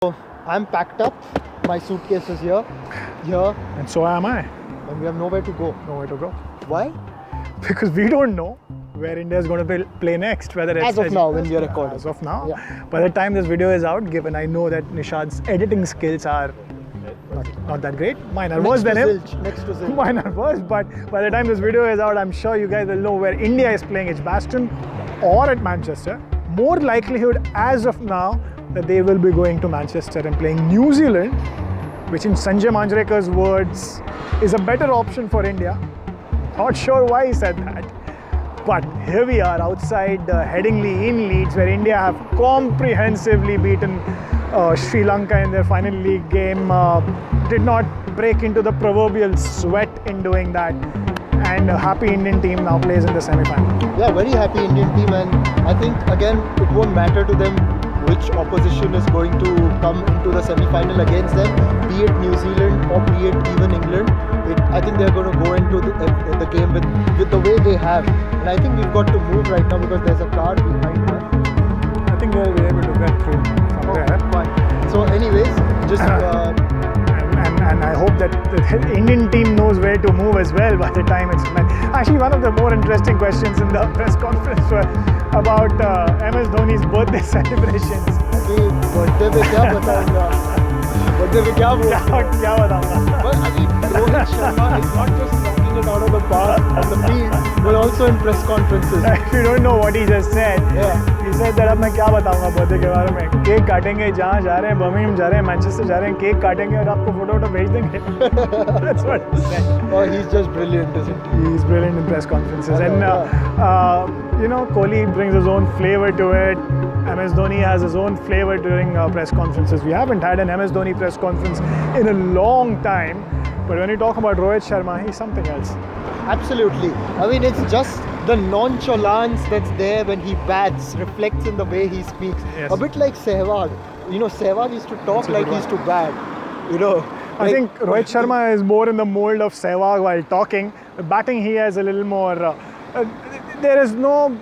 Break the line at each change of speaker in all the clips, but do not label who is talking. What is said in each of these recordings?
So I'm packed up. My suitcase is here,
And so am I.
and we have nowhere to go.
Nowhere to go.
Why?
Because we don't know where India is going to play next. Whether it's
As of now, when we are recording.
As of now.
Yeah.
By the time this video is out, given I know that Nishad's editing skills are not that great. Mine are worse than him.
Next to Zilch.
Mine are worse, but by the time this video is out, I'm sure you guys will know where India is playing. It's Baston or at Manchester. More likelihood as of now that they will be going to Manchester and playing New Zealand, which in Sanjay Manjrekar's words is a better option for India. Not sure why he said that. But here we are outside Headingley in Leeds, where India have comprehensively beaten Sri Lanka in their final league game. Did not break into the proverbial sweat in doing that. And a happy Indian team now plays in the semi-final.
Yeah, very happy Indian team, and I think again it won't matter to them which opposition is going to come into the semi-final against them, be it New Zealand or be it even England. I think they're going to go into the game with the way they have, and I think we've got to move right now because there's a car behind us.
I think they'll be able to get through from there.
Fine. So anyways, just
and I hope that the Indian team knows where to move as well by the time it's met. Actually, one of the more interesting questions in the press conference were about MS Dhoni's birthday celebrations.
Birthday पे क्या बताऊंगा birthday पे क्या बोलूं
क्या बताऊंगा?
But I mean, Rohit Sharma is not just knocking it out of the park on the field, but also in press conferences.
If you don't know what he just said, he said that अब मैं क्या बताऊंगा birthday के बारे में? Cake काटेंगे, जहाँ जा रहे हैं, बर्मिंघम जा रहे हैं, मैनचेस्टर जा रहे हैं, केक काटेंगे और आपको फोटो भेज देंगे. That's what he said.
Oh, he's just brilliant, isn't he?
He's brilliant in press conferences, and you know, Kohli brings his own flavor to it. MS Dhoni has his own flavor during press conferences. We haven't had an MS Dhoni press conference in a long time, but when you talk about Rohit Sharma, he's something else.
Absolutely. I mean, it's just the nonchalance that's there when he bats reflects in the way he speaks.
Yes.
A bit like Sehwag. You know, Sehwag used to talk like he used to bat. You know.
I think Rohit Sharma is more in the mold of Sehwag while talking. Batting, he has a little more. There is no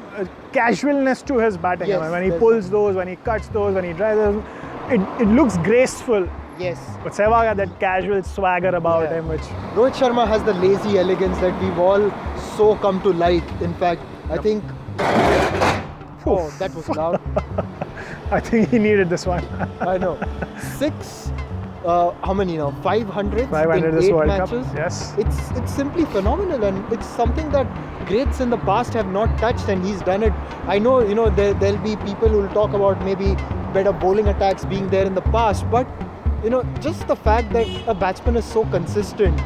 casualness to his batting.
Yes,
I mean, when he pulls those, when he cuts those, when he drives those, it looks graceful.
Yes.
But Sehwag had that casual swagger about him, which
Rohit Sharma has the lazy elegance that we've all so come to like. In fact, I think. Oh, that was loud.
I think he needed this one.
I know. How many now? 500
500
in
this
8
World
matches.
Cup. Yes.
It's simply phenomenal, and it's something that greats in the past have not touched, and he's done it. I know, you know, there'll be people who will talk about maybe better bowling attacks being there in the past, but you know, just the fact that a batsman is so consistent,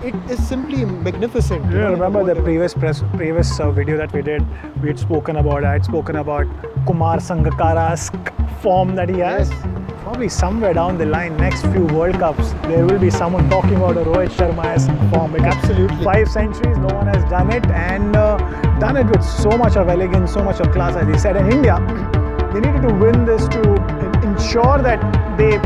it is simply magnificent.
Do you remember the previous video that we did? I had spoken about Kumar Sangakkara's form that he has.
Yes.
Probably somewhere down the line, next few World Cups, there will be someone talking about a Rohit Sharma's form. Because
Absolutely.
5 centuries, no one has done it, and done it with so much of elegance, so much of class, as he said. And India, they needed to win this to ensure that they.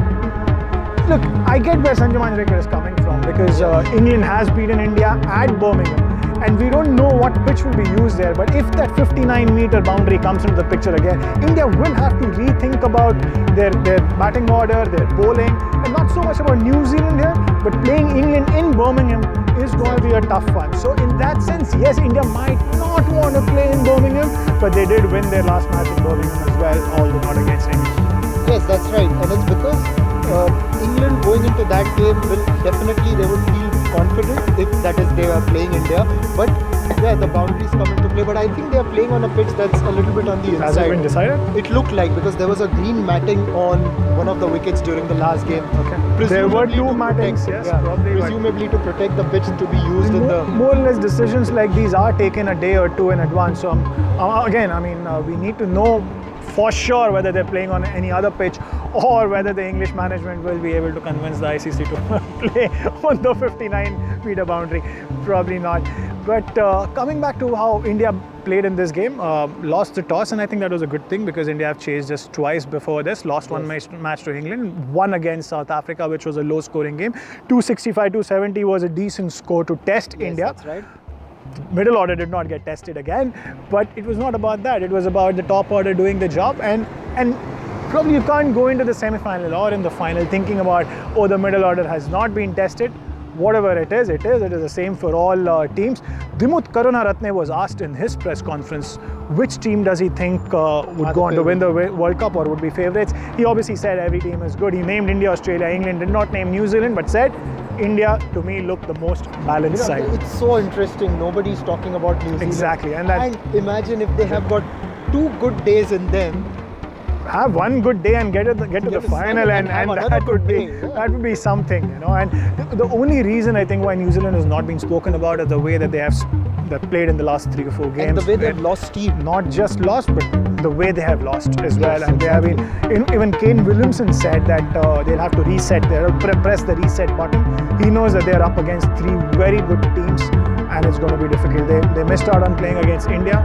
Look, I get where Sanjay Manjrekar is coming from, because England has beaten India at Birmingham, and we don't know what pitch will be used there. But if that 59-meter boundary comes into the picture again, India will have to rethink about their batting order, their bowling, and not so much about New Zealand here, but playing England in Birmingham is going to be a tough one. So in that sense, yes, India might not want to play in Birmingham, but they did win their last match in Birmingham as well, although not against England.
Yes, that's right, and it's because England going into that game will definitely, they would feel confident if that is they are playing India. But yeah, the boundaries come into play. But I think they are playing on a pitch that's a little bit on the inside.
Has it been decided?
It looked like, because there was a green matting on one of the wickets during the last game.
Okay. There were 2 mattings, yes, probably.
Presumably to protect the pitch to be used in the.
More or less, decisions like these are taken a day or 2 in advance. So again, I mean, we need to know for sure whether they're playing on any other pitch, or whether the English management will be able to convince the ICC to play on the 59-meter boundary. Probably not. But coming back to how India played in this game, lost the toss, and I think that was a good thing, because India have chased just twice before this, lost one match to England, won against South Africa, which was a low-scoring game. 265-270 was a decent score to test India.
That's right.
Middle order did not get tested again, but it was not about that. It was about the top order doing the job, and probably you can't go into the semi-final or in the final thinking about, oh, the middle order has not been tested. Whatever it is, it is the same for all teams. Dimut Karunaratne was asked in his press conference which team does he think would go on to win the World Cup or would be favourites. He obviously said every team is good. He named India, Australia, England, did not name New Zealand, but said India, to me, looked the most balanced side.
It's so interesting. Nobody's talking about New Zealand.
Exactly.
And imagine if they have got 2 good days in them.
Have one good day and get to the final, and that would be something, you know. And the only reason I think why New Zealand has not been spoken about is the way that they have played in the last 3 or 4 games.
And the way they've lost team.
Not just lost, but the way they have lost as well. And they have been, even Kane Williamson said that they'll have to reset, press the reset button. He knows that they're up against 3 very good teams and it's going to be difficult. They missed out on playing against India,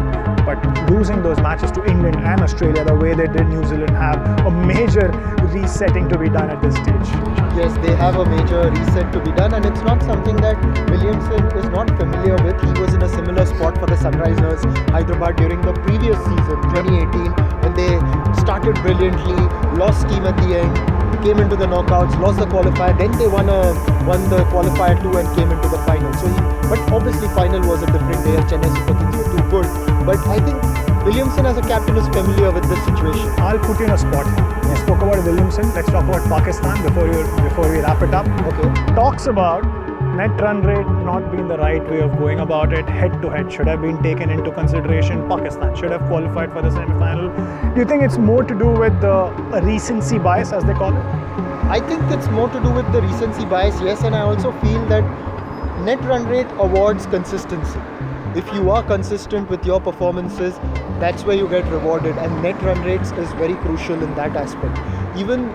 but losing those matches to England and Australia the way they did, New Zealand have a major resetting to be done at this stage.
Yes, they have a major reset to be done, and it's not something that Williamson is not familiar with. He was in a similar spot for the Sunrisers Hyderabad during the previous season, 2018, when they started brilliantly, lost steam at the end, came into the knockouts, lost the qualifier, then they won the qualifier too and came into the final. But obviously final was a different day, Chennai Super Kings were too good. But I think Williamson as a captain is familiar with this situation.
I'll put you in a spot. You spoke about Williamson. Let's talk about Pakistan before we wrap it up.
Okay.
Talks about net run rate not being the right way of going about it. Head to head should have been taken into consideration. Pakistan should have qualified for the semi-final. Do you think it's more to do with a recency bias, as they call it?
I think it's more to do with the recency bias, yes, and I also feel that net run rate awards consistency. If you are consistent with your performances, that's where you get rewarded, and net run rates is very crucial in that aspect. Even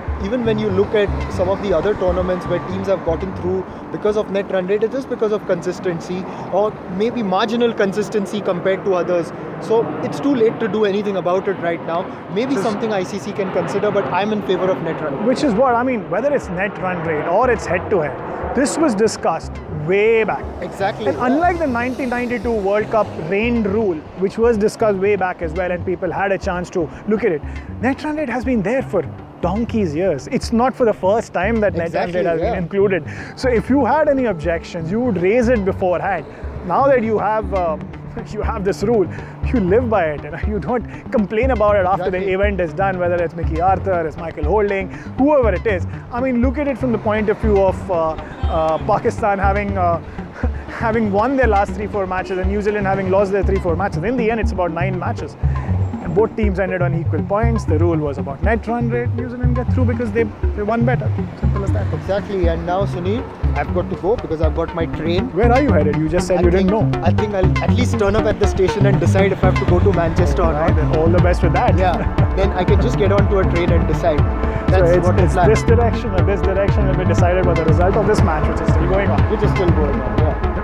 when you look at some of the other tournaments where teams have gotten through because of net run rate, it is because of consistency or maybe marginal consistency compared to others. So it's too late to do anything about it right now. Maybe something ICC can consider, but I'm in favor of net run rate.
Which is what I mean, whether it's net run rate or it's head to head, this was discussed way back.
Exactly.
And unlike the 1992 World Cup rain rule, which was discussed way back as well and people had a chance to look at it, net run rate has been there for donkey's years. It's not for the first time that net run rate has been included. So if you had any objections, you would raise it beforehand. Now that you have this rule, you live by it. You don't complain about it after the event is done, whether it's Mickey Arthur, it's Michael Holding, whoever it is. I mean, look at it from the point of view of Pakistan having won their last 3-4 matches and New Zealand having lost their 3-4 matches. In the end, it's about 9 matches. And both teams ended on equal points. The rule was about net run rate. New Zealand get through because they won better. Simple as that.
Exactly. And now, Suneer, I've got to go because I've got my train.
Where are you headed? You just said you didn't know.
I think I'll at least turn up at the station and decide if I have to go to Manchester or not.
Then all the best with that.
Yeah. Then I can just get onto a train and decide. That's
so it's this direction or this direction will be decided by the result of this match, which is still going on.
Which is still going on, yeah.